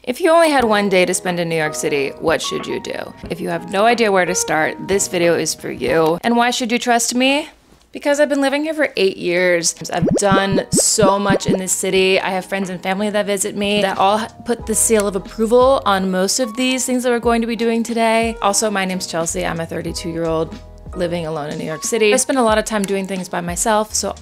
If you only had one day to spend in New York City, what should you do? If you have no idea where to start, this video is for you. And why should you trust me? Because I've been living here for 8 years. I've done so much in this city. I have friends and family that visit me that all put the seal of approval on most of these things that we're going to be doing today. Also, my name's Chelsea. I'm a 32-year-old living alone in New York City. I spend a lot of time doing things by myself, so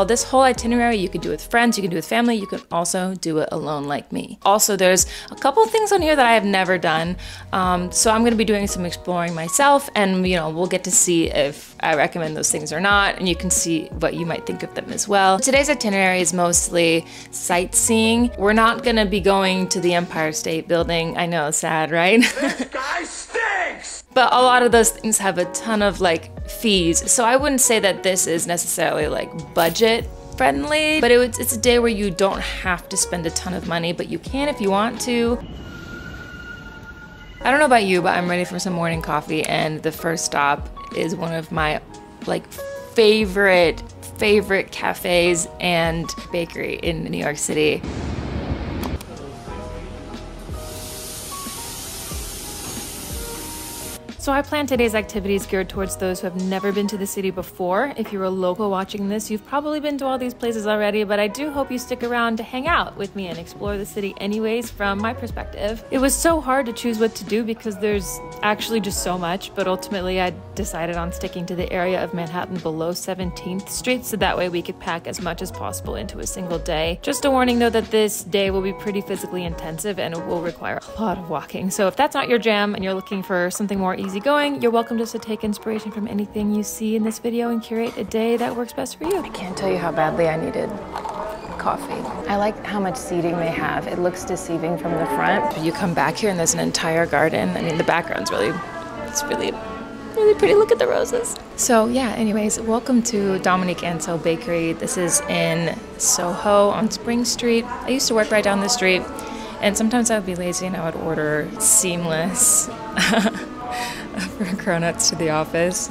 this whole itinerary you can do with friends, you can do with family, you can also do it alone like me. Also, there's a couple of things on here that I have never done, so I'm gonna be doing some exploring myself, and we'll get to see if I recommend those things or not, and you can see what you might think of them as well. Today's itinerary is mostly sightseeing. We're not gonna be going to the Empire State Building. I know, sad, right? This guy stinks! But a lot of those things have a ton of fees. So I wouldn't say that this is necessarily budget friendly, but it's a day where you don't have to spend a ton of money, but you can if you want to. I don't know about you, but I'm ready for some morning coffee, and the first stop is one of my favorite cafes and bakery in New York City. So I plan today's activities geared towards those who have never been to the city before. If you're a local watching this, you've probably been to all these places already, but I do hope you stick around to hang out with me and explore the city anyways from my perspective. It was so hard to choose what to do because there's actually just so much, but ultimately I decided on sticking to the area of Manhattan below 17th Street, so that way we could pack as much as possible into a single day. Just a warning though that this day will be pretty physically intensive and it will require a lot of walking. So if that's not your jam and you're looking for something more easygoing, you're welcome just to take inspiration from anything you see in this video and curate a day that works best for you. I can't tell you how badly I needed coffee. I like how much seating they have. It looks deceiving from the front. You come back here and there's an entire garden. I mean, the background's really pretty. Look at the roses. So yeah, anyways, welcome to Dominique Ansel Bakery. This is in Soho on Spring Street. I used to work right down the street, and sometimes I would be lazy and I would order seamless for cronuts to the office.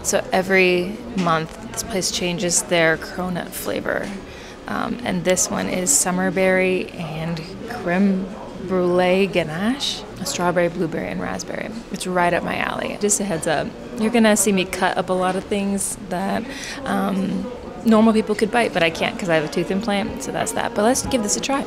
So every month this place changes their cronut flavor, and this one is summerberry and creme brulee ganache, strawberry, blueberry, and raspberry. It's right up my alley. Just a heads up, you're gonna see me cut up a lot of things that normal people could bite, but I can't because I have a tooth implant, so that's that. But let's give this a try.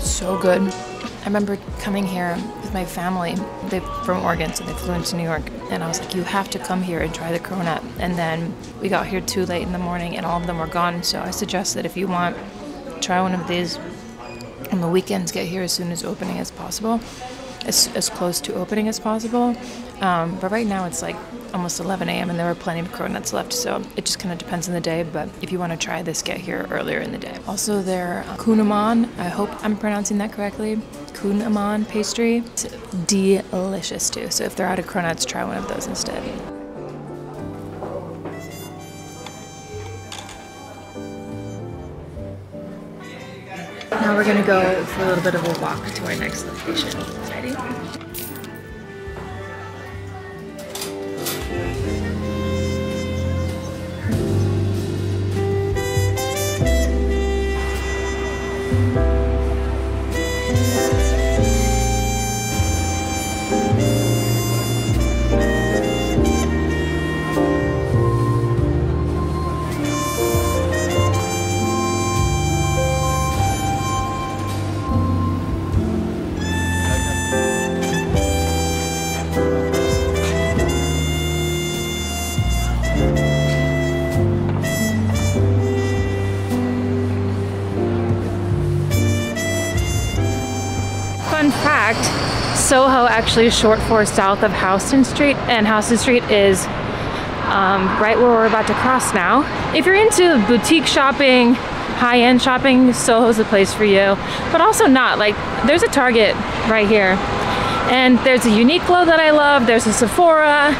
So good. I remember coming here with my family. They're from Oregon, so they flew into New York, and I was like, you have to come here and try the cronut. And then we got here too late in the morning and all of them were gone, so I suggest that if you want, try one of these on the weekends. Get here as soon as opening as possible, as close to opening as possible. But right now it's almost 11 a.m. and there are plenty of cronuts left, so it just kind of depends on the day, but if you want to try this, get here earlier in the day. Also, their couldnt, I hope I'm pronouncing that correctly, couldnt pastry, it's delicious too, so if they're out of cronuts, try one of those instead. Now we're gonna go for a little bit of a walk to our next location. Ready? Fun fact, Soho actually is short for south of Houston Street, and Houston Street is right where we're about to cross now. If you're into boutique shopping, high-end shopping, Soho's the place for you, but also not. There's a Target right here, and there's a Uniqlo that I love, there's a Sephora,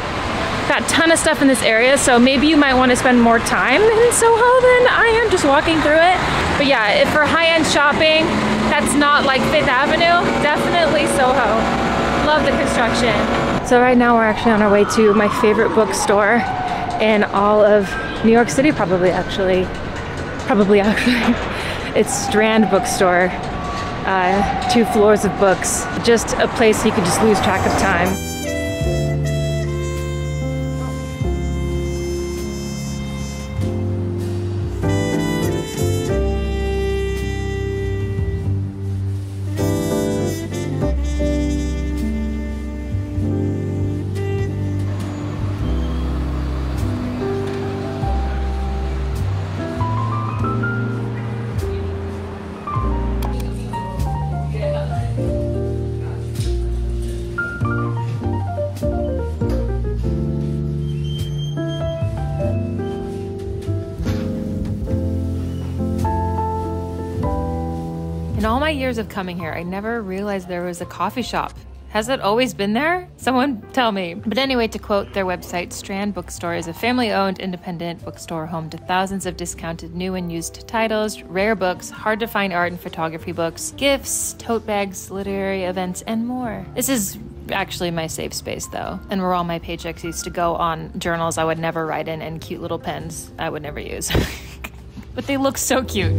got a ton of stuff in this area, so maybe you might want to spend more time in Soho than I am just walking through it. But yeah, if for high-end shopping, that's not Fifth Avenue, definitely Soho. Love the construction. So right now we're actually on our way to my favorite bookstore in all of New York City, probably actually. It's Strand Bookstore. 2 floors of books. Just a place you could just lose track of time. In all my years of coming here, I never realized there was a coffee shop. Has it always been there? Someone tell me. But anyway, to quote their website, Strand Bookstore is a family-owned independent bookstore home to thousands of discounted new and used titles, rare books, hard-to-find art and photography books, gifts, tote bags, literary events, and more. This is actually my safe space though, and where all my paychecks used to go on journals I would never write in and cute little pens I would never use. But they look so cute.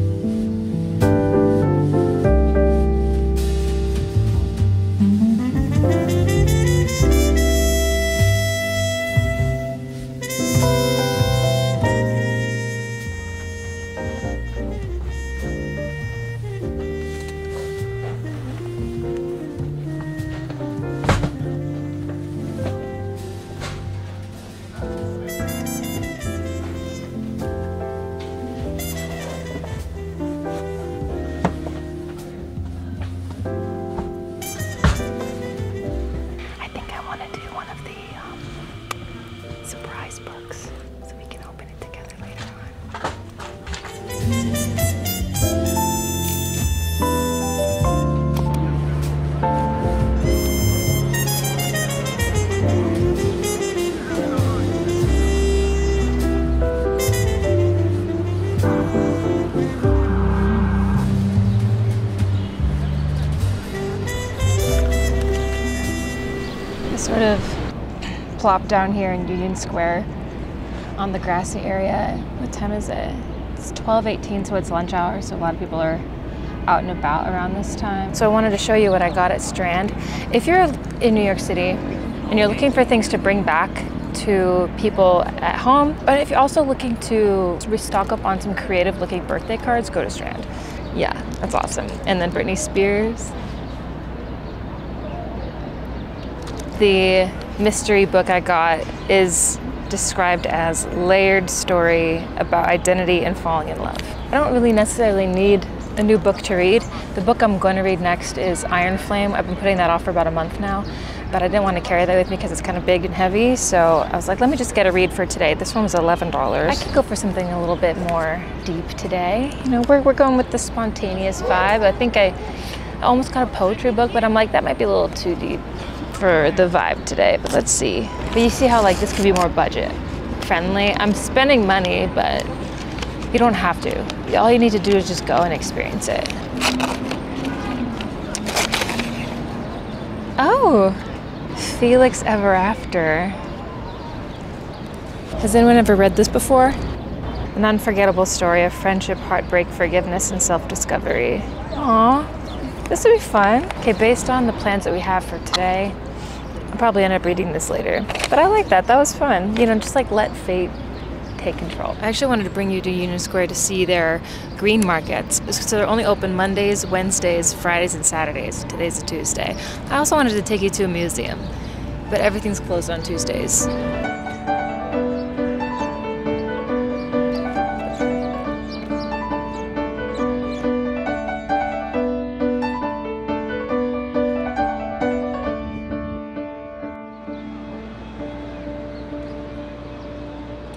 Surprise books, so we can open it together later on. I sort of plop down here in Union Square on the grassy area. What time is it? It's 12:18, so it's lunch hour, so a lot of people are out and about around this time. So I wanted to show you what I got at Strand. If you're in New York City and you're looking for things to bring back to people at home, but if you're also looking to restock up on some creative looking birthday cards, go to Strand. Yeah, that's awesome. And then Britney Spears. The mystery book I got is described as layered story about identity and falling in love. I don't really necessarily need a new book to read. The book I'm going to read next is Iron Flame. I've been putting that off for about a month now, but I didn't want to carry that with me because it's kind of big and heavy, so I was like, let me just get a read for today. This one was $11. I could go for something a little bit more deep today. You know, we're going with the spontaneous vibe. I think I almost got a poetry book, but I'm like, that might be a little too deep for the vibe today, but let's see. But you see how like this could be more budget friendly. I'm spending money, but you don't have to. All you need to do is just go and experience it. Oh, Felix Ever After. Has anyone ever read this before? An unforgettable story of friendship, heartbreak, forgiveness, and self-discovery. Aww, this would be fun. Okay, based on the plans that we have for today, I'll probably end up reading this later. But I like that, that was fun. You know, just like let fate take control. I actually wanted to bring you to Union Square to see their green markets. So they're only open Mondays, Wednesdays, Fridays, and Saturdays. Today's a Tuesday. I also wanted to take you to a museum, but everything's closed on Tuesdays.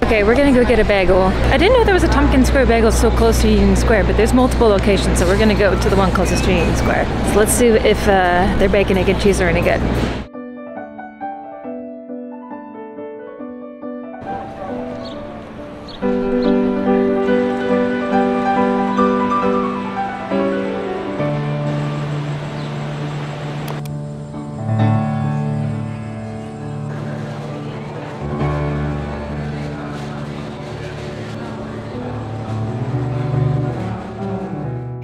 Okay, we're gonna go get a bagel. I didn't know there was a Tompkins Square bagel so close to Union Square, but there's multiple locations, so we're gonna go to the one closest to Union Square. So let's see if their bacon, egg, and cheese are any good.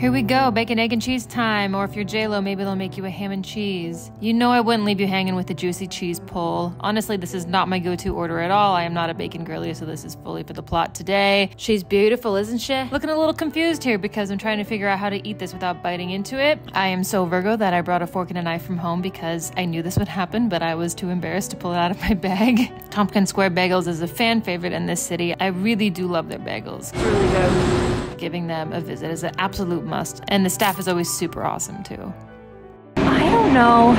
Here we go, bacon, egg, and cheese time. Or if you're J-Lo, maybe they'll make you a ham and cheese. You know I wouldn't leave you hanging with the juicy cheese pull. Honestly, this is not my go-to order at all. I am not a bacon girly, so this is fully for the plot today. She's beautiful, isn't she? Looking a little confused here because I'm trying to figure out how to eat this without biting into it. I am so Virgo that I brought a fork and a knife from home because I knew this would happen, but I was too embarrassed to pull it out of my bag. Tompkins Square Bagels is a fan favorite in this city. I really do love their bagels. Really good. Giving them a visit is an absolute must, and the staff is always super awesome too. I don't know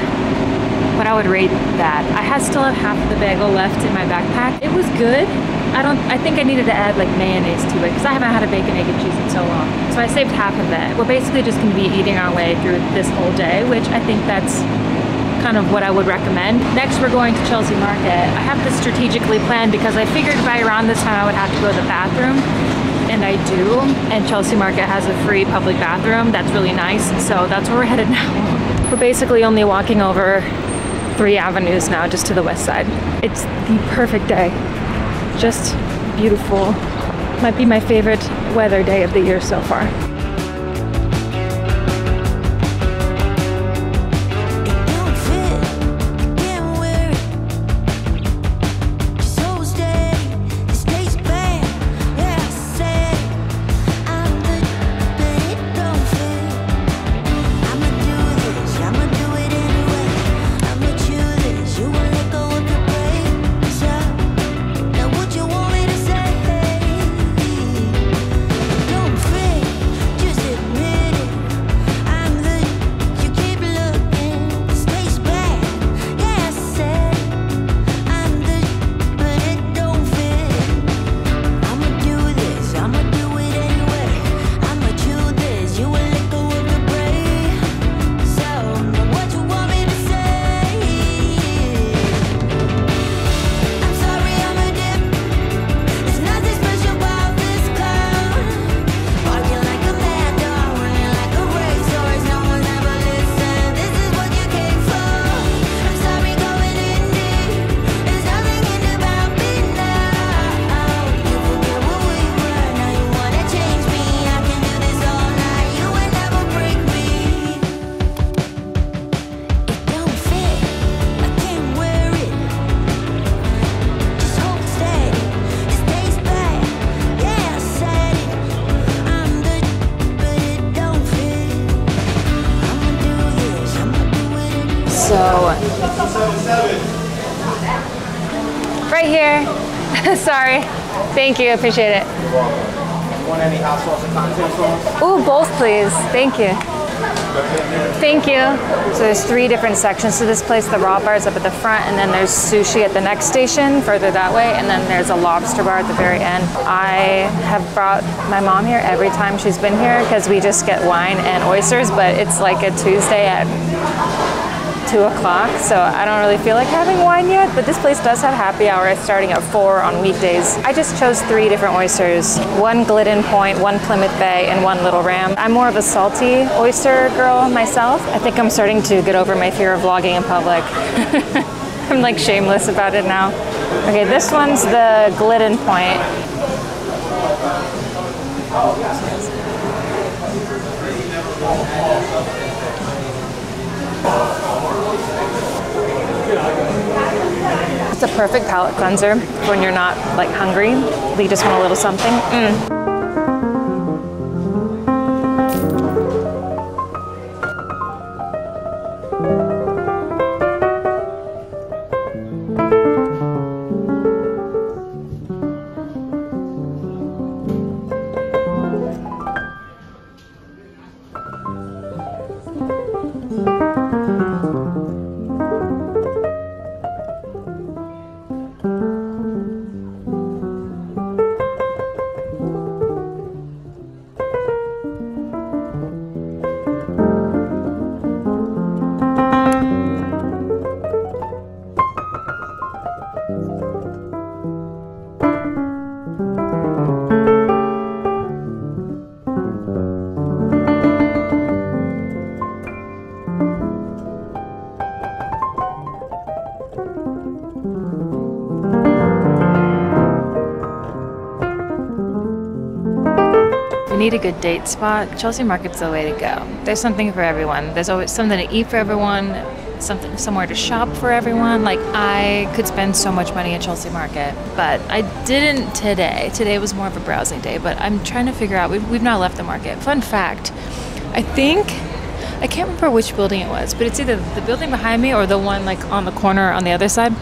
what I would rate that. I still have half of the bagel left in my backpack. It was good. I think I needed to add like mayonnaise to it because I haven't had a bacon, egg, and cheese in so long. So I saved half of it. We're basically just gonna be eating our way through this whole day, which I think that's kind of what I would recommend. Next, we're going to Chelsea Market. I have this strategically planned because I figured by around this time I would have to go to the bathroom. And I do, and Chelsea Market has a free public bathroom that's really nice, so that's where we're headed now. We're basically only walking over 3 avenues now, just to the west side. It's the perfect day, just beautiful. Might be my favorite weather day of the year so far. Right here. Sorry. Thank you. Appreciate it. You're welcome. Want any hot sauce and cocktail sauce? Ooh, both please. Thank you. Thank you. So there's 3 different sections to this place. The raw bar is up at the front, and then there's sushi at the next station further that way, and then there's a lobster bar at the very end. I have brought my mom here every time she's been here because we just get wine and oysters, but it's like a Tuesday at 2 o'clock, so I don't really feel like having wine yet, but this place does have happy hour starting at 4 on weekdays. I just chose 3 different oysters, 1 Glidden Point, 1 Plymouth Bay, and 1 Little Ram. I'm more of a salty oyster girl myself. I think I'm starting to get over my fear of vlogging in public. I'm like shameless about it now. Okay, this one's the Glidden Point. It's a perfect palate cleanser when you're not like hungry, but you just want a little something. need a good date spot, Chelsea Market's the way to go. There's something for everyone. There's always something to eat for everyone, somewhere to shop for everyone. Like, I could spend so much money at Chelsea Market, but I didn't today. Today was more of a browsing day, but I'm trying to figure out, we've not left the market. Fun fact, I can't remember which building it was, but it's either the building behind me or the one like on the corner on the other side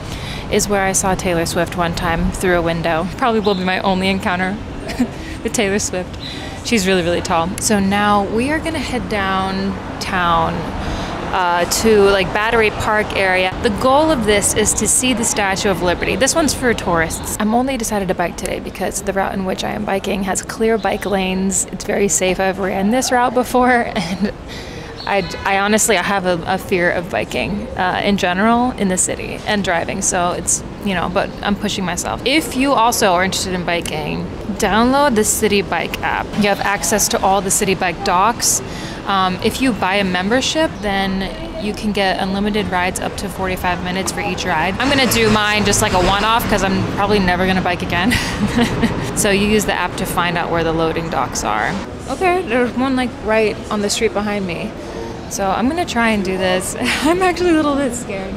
is where I saw Taylor Swift one time through a window. Probably will be my only encounter with Taylor Swift. She's really, really tall. So now we are gonna head downtown to like Battery Park area. The goal of this is to see the Statue of Liberty. This one's for tourists. I'm only decided to bike today because the route in which I am biking has clear bike lanes. It's very safe. I've ran this route before, and I honestly have a fear of biking in general in the city and driving, so it's, you know, but I'm pushing myself. If you also are interested in biking, download the City Bike app. You have access to all the City Bike docks. If you buy a membership, then you can get unlimited rides up to 45 minutes for each ride. I'm gonna do mine just like a one-off because I'm probably never gonna bike again. So you use the app to find out where the loading docks are. Okay, there's one like right on the street behind me. So I'm gonna try and do this. I'm actually a little bit scared.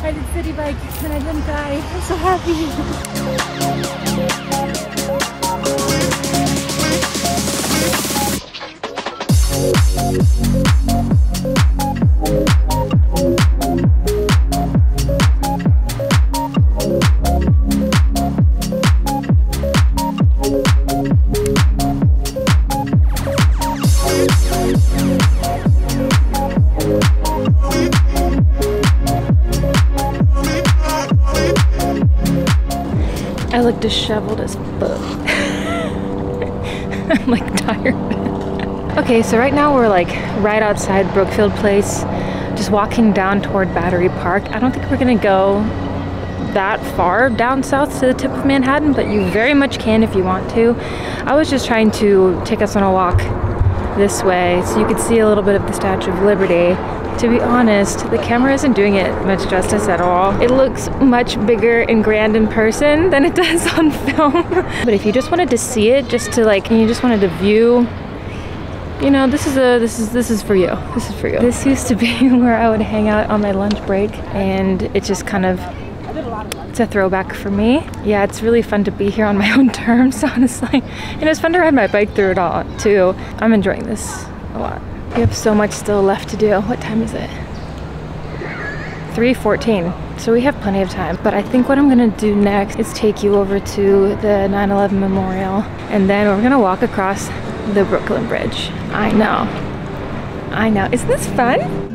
I did City Bike and I didn't die. I'm so happy. I look disheveled as fuck. I'm like tired. Okay, so right now we're like right outside Brookfield Place, just walking down toward Battery Park. I don't think we're gonna go that far down south to the tip of Manhattan, but you very much can if you want to. I was just trying to take us on a walk this way so you could see a little bit of the Statue of Liberty. To be honest, the camera isn't doing it much justice at all. It looks much bigger and grand in person than it does on film. But if you just wanted to see it, just to like, and you just wanted to view, you know, this is for you. This is for you. This used to be where I would hang out on my lunch break, and it just kind of, it's a throwback for me. Yeah, it's really fun to be here on my own terms, honestly. And it's fun to ride my bike through it all too. I'm enjoying this a lot. We have so much still left to do. What time is it? 3:14. So we have plenty of time. But I think what I'm gonna do next is take you over to the 9/11 Memorial, and then we're gonna walk across the Brooklyn Bridge. I know. I know. Isn't this fun?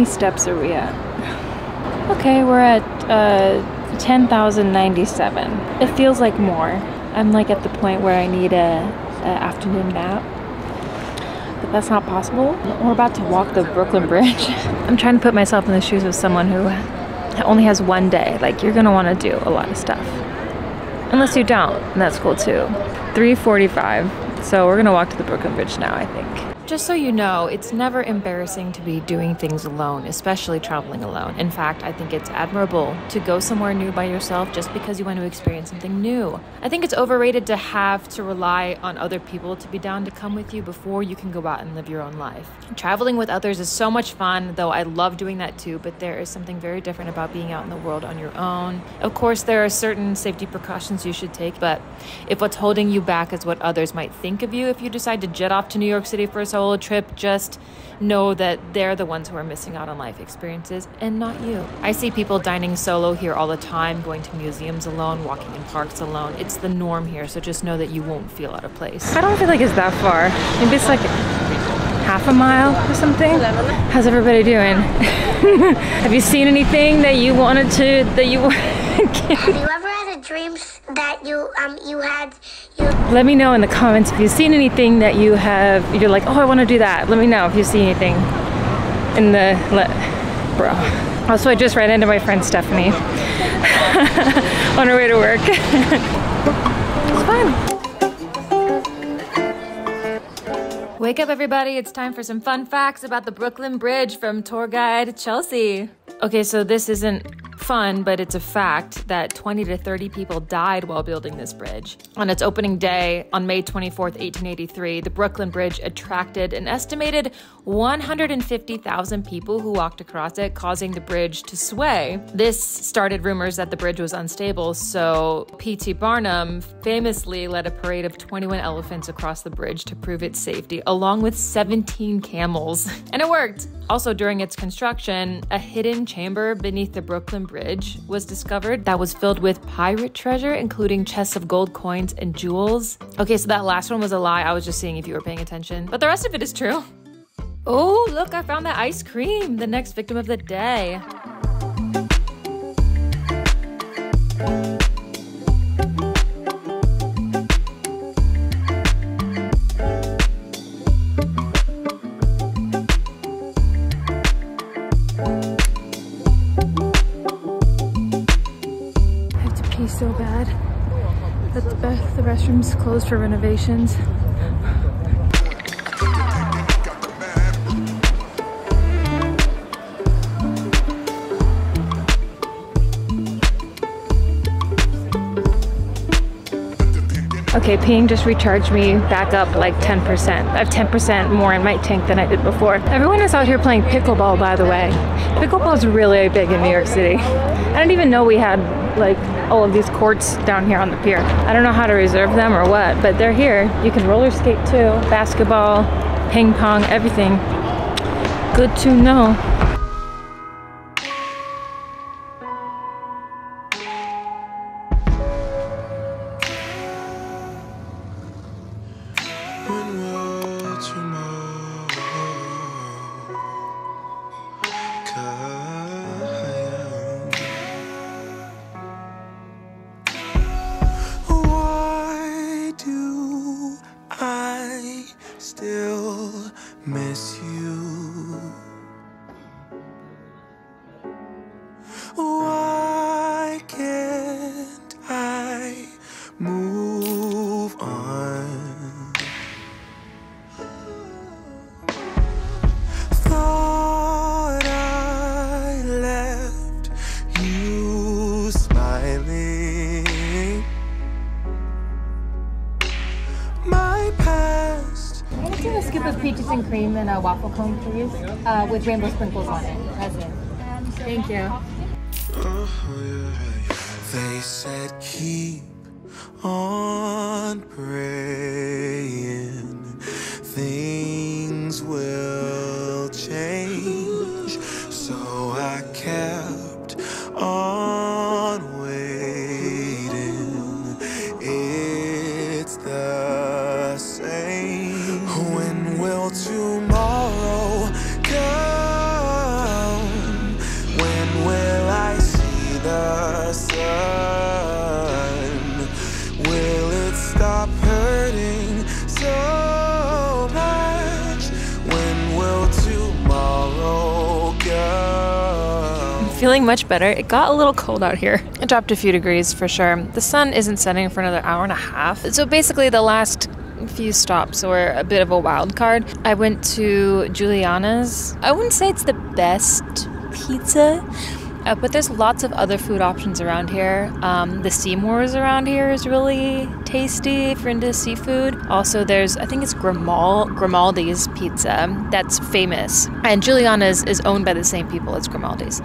steps are we at? Okay, we're at 10,097. It feels like more. I'm like at the point where I need a afternoon nap, but that's not possible. We're about to walk the Brooklyn Bridge. I'm trying to put myself in the shoes of someone who only has one day. Like, you're gonna want to do a lot of stuff, unless you don't, and that's cool too. 3:45. So we're gonna walk to the Brooklyn Bridge now, I think. Just so you know, it's never embarrassing to be doing things alone, especially traveling alone. In fact, I think it's admirable to go somewhere new by yourself just because you want to experience something new. I think it's overrated to have to rely on other people to be down to come with you before you can go out and live your own life. Traveling with others is so much fun, though I love doing that too, but there is something very different about being out in the world on your own. Of course, there are certain safety precautions you should take, but if what's holding you back is what others might think of you if you decide to jet off to New York City for a solo trip, just know that they're the ones who are missing out on life experiences and not you. I see people dining solo here all the time, going to museums alone, walking in parks alone. It's the norm here, so just know that you won't feel out of place. I don't feel like it's that far. Maybe it's like half a mile or something. How's everybody doing? Have you seen anything that you wanted to, Have you ever had a dream that you had? Let me know in the comments if you've seen anything that you're like, oh, I want to do that. Let me know if you see anything in the, bro. Also, I just ran into my friend Stephanie on her way to work. It's fun. Wake up, everybody. It's time for some fun facts about the Brooklyn Bridge from tour guide Chelsea. Okay, so this isn't fun, but it's a fact that 20 to 30 people died while building this bridge. On its opening day, on May 24th, 1883, the Brooklyn Bridge attracted an estimated 150,000 people who walked across it, causing the bridge to sway. This started rumors that the bridge was unstable, so P.T. Barnum famously led a parade of 21 elephants across the bridge to prove its safety, along with 17 camels. And it worked! Also, during its construction, a hidden chamber beneath the Brooklyn Bridge was discovered that was filled with pirate treasure, including chests of gold coins and jewels. Okay, so that last one was a lie. I was just seeing if you were paying attention, but the rest of it is true. Oh, look, I found that ice cream, the next victim of the day. So bad that the restroom's closed for renovations. Okay, peeing just recharged me back up like 10%. I have 10% more in my tank than I did before. Everyone is out here playing pickleball, by the way. Pickleball is really big in New York City. I didn't even know we had like all of these courts down here on the pier. I don't know how to reserve them or what, but they're here. You can roller skate too, basketball, ping pong, everything. Good to know. Still miss you. Why can't I move on? Thought I left you smiling. My past. I'm gonna do a scoop of peaches and cream and a waffle cone, please, with rainbow sprinkles on it. That's it. Thank you. They said keep on praying, things will change. So I kept on waiting. It's the same. When will tomorrow come? sun. Will it stop hurting so much? When will tomorrow come? Feeling much better. It got a little cold out here. It dropped a few degrees for sure. The sun isn't setting for another hour and a half. So basically the last few stops were a bit of a wild card. I went to Giuliana's. I wouldn't say it's the best pizza, but there's lots of other food options around here. The Seymour's around here is really tasty if you're into seafood. Also, there's, I think it's Grimaldi's pizza that's famous. And Giuliana's is owned by the same people as Grimaldi's.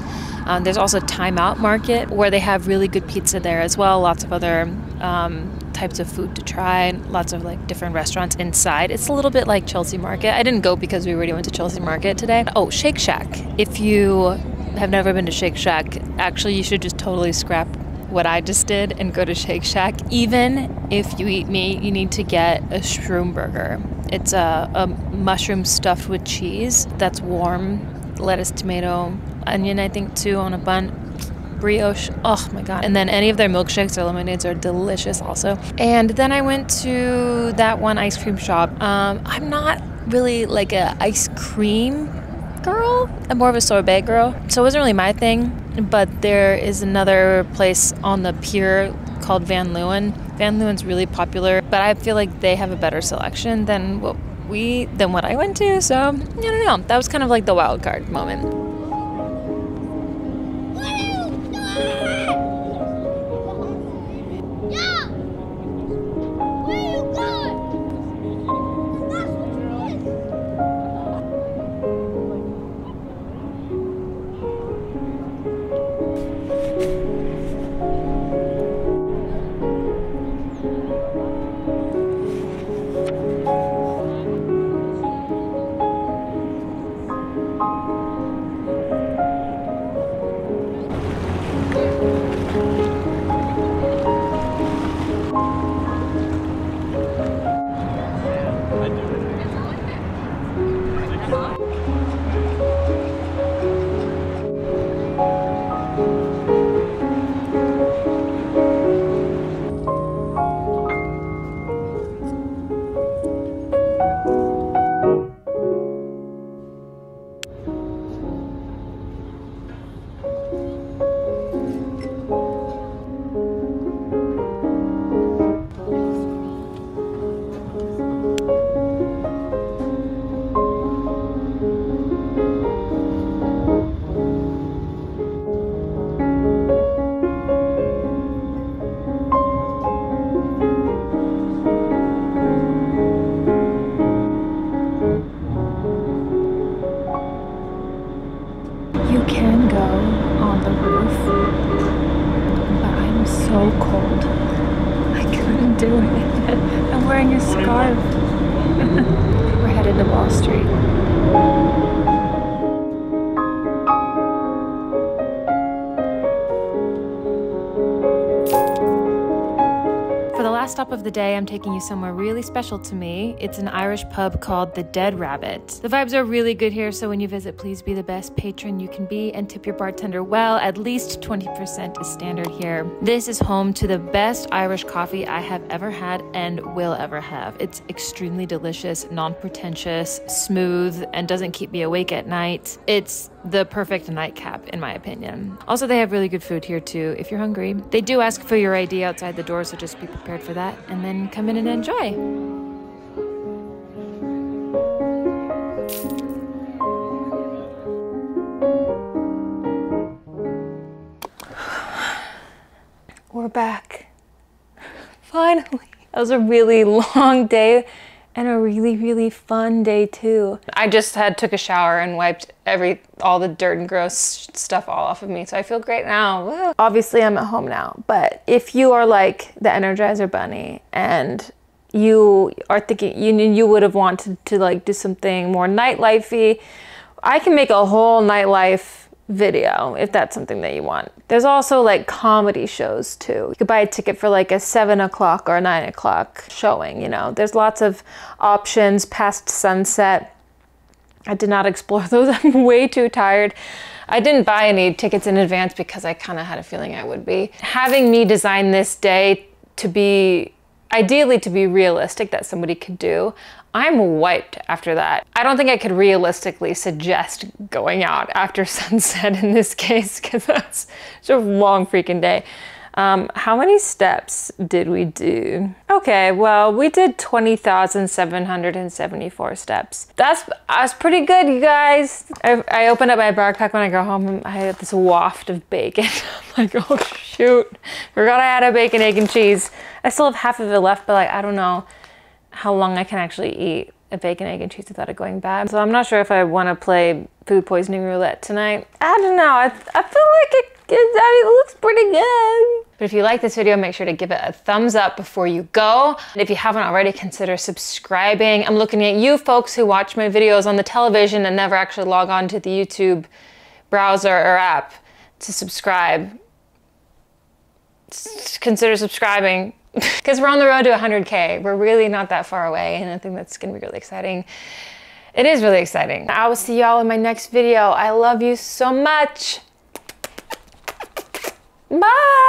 There's also Time Out Market where they have really good pizza there as well. Lots of other types of food to try. Lots of like different restaurants inside. It's a little bit like Chelsea Market. I didn't go because we already went to Chelsea Market today. Oh, Shake Shack. If you have never been to Shake Shack, actually you should just totally scrap what I just did and go to Shake Shack. Even if you eat meat, you need to get a shroom burger. It's a mushroom stuffed with cheese that's warm, lettuce, tomato, onion, I think too, on a bun. Brioche, oh my god. And then any of their milkshakes or lemonades are delicious also. And then I went to that one ice cream shop. I'm not really like a ice cream girl. I'm more of a sorbet girl. So it wasn't really my thing, but there is another place on the pier called Van Leeuwen. Van Leeuwen's really popular, but I feel like they have a better selection than what I went to. So I don't know. That was kind of like the wild card moment. Cold. I couldn't do it. I'm wearing a scarf. We're headed to Wall Street. For the last stop of the day, I'm taking you somewhere really special to me. It's an Irish pub called The Dead Rabbit. The vibes are really good here, so when you visit, please be the best patron you can be and tip your bartender well. At least 20% is standard here. This is home to the best Irish coffee I have ever had and will ever have. It's extremely delicious, non-pretentious, smooth, and doesn't keep me awake at night. It's the perfect nightcap, in my opinion. Also, they have really good food here too, if you're hungry. They do ask for your ID outside the door, so just be prepared for that, and then come in and enjoy. We're back. Finally. That was a really long day and a really, really fun day too. I just took a shower and wiped all the dirt and gross stuff all off of me, so I feel great now. Woo. Obviously I'm at home now, but if you are like the Energizer Bunny and you are thinking you would have wanted to like do something more nightlife-y, I can make a whole nightlife video if that's something that you want. There's also like comedy shows too. You could buy a ticket for like a 7 o'clock or a 9 o'clock showing, you know. There's lots of options past sunset. I did not explore those. I'm way too tired. I didn't buy any tickets in advance because I kind of had a feeling I would be. Having me design this day to be, ideally to be realistic, that somebody could do, I'm wiped after that. I don't think I could realistically suggest going out after sunset in this case, because that's such a long freaking day. How many steps did we do? Okay, well, we did 20,774 steps. That's pretty good, you guys. I opened up my backpack when I go home and I had this waft of bacon. I'm like, oh shoot, forgot I had a bacon, egg, and cheese. I still have half of it left, but like, I don't know how long I can actually eat a bacon, egg, and cheese without it going bad. So I'm not sure if I want to play food poisoning roulette tonight. I don't know, I feel like it looks pretty good. But if you like this video, make sure to give it a thumbs up before you go. And if you haven't already, consider subscribing. I'm looking at you folks who watch my videos on the television and never actually log on to the YouTube browser or app to subscribe. Consider subscribing. Because we're on the road to 100K. We're really not that far away, and I think that's gonna be really exciting. It is really exciting. I will see y'all in my next video. I love you so much. Bye!